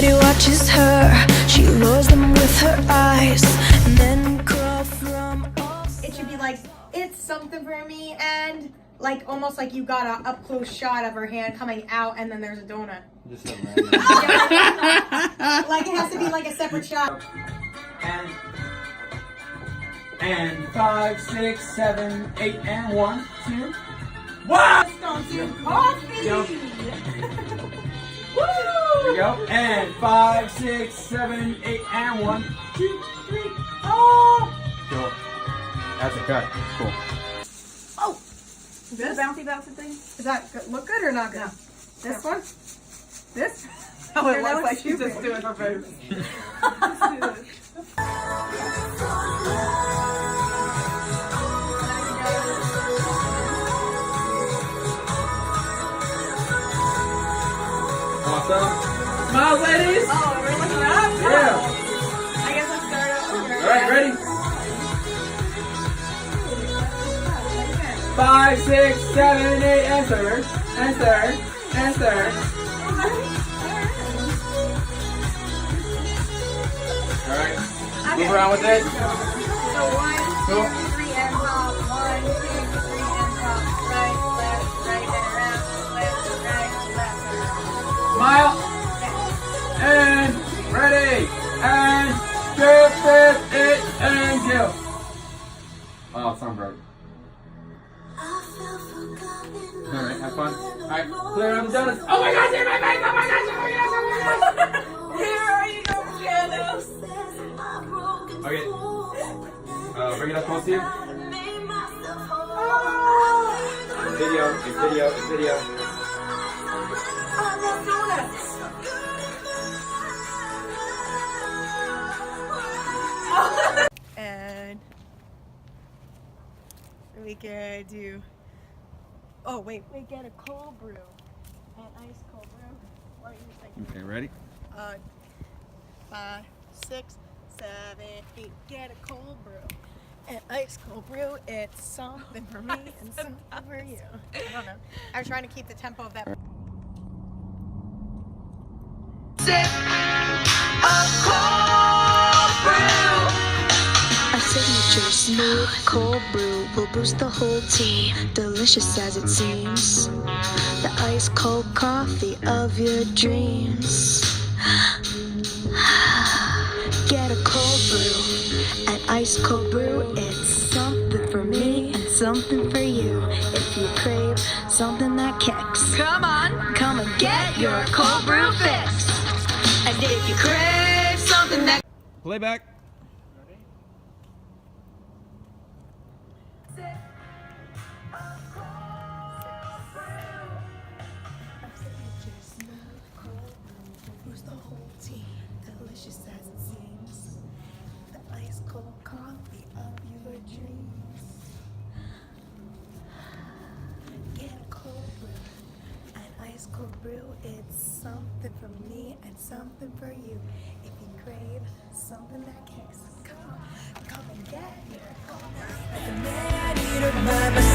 Everybody watches her. She lures them with her eyes and then crawl from all sides. It should be like, it's something for me, and like almost like you got a up close shot of her hand coming out, and then there's a donut. Just so random. Like it has to be like a separate shot. And 5, 6, 7, 8, and 1, 2. What? Dunkin coffee. Yep. Woo! There we go. And 5, 6, 7, 8, and 1, 2, 3. Oh! Cool. That's a cut. Cool. Oh! This bouncy thing? Does that look good or not good? No. This one? This? Oh, it looks like she's just doing her boobs. Awesome. Smile, ladies! Oh, we're looking up? Yeah. I guess let's start over. Alright, ready? 5, 6, 7, 8, and third, and third, and third. Alright, move around with it. So 1, 2, 3, and top. 1, 2, 3, and top. Right, left, and around. Left, right, left. Smile. And ready. And skip it, and go. Oh, sound bright. Alright, have fun. Alright, clear on the donuts. Oh my gosh, in my face! Oh my gosh, oh my gosh, oh my gosh! Here are you go, Janice. Okay. Bring it up close to you. It's video, it's video, it's video. And we can do. Oh wait, we get a cold brew, an ice cold brew. What are you thinking? Okay, ready? 5, 6, 7, 8. Get a cold brew, an ice cold brew. It's something for me and something for you. I don't know. I was trying to keep the tempo of that. Our signature smooth cold brew will boost the whole team. Delicious as it seems. The ice cold coffee of your dreams. Get a cold brew, an ice cold brew. It's something for me and something for you. If you crave something that kicks, come on, come and get your cold brew fix. And if you crave something that Playback. boost the whole team, delicious as it seems. The ice cold coffee of your dreams. Get a cold brew, an ice cold brew. It's something for me and something for you. If you crave something that kicks, come and get your cold brew. Like a man eater by my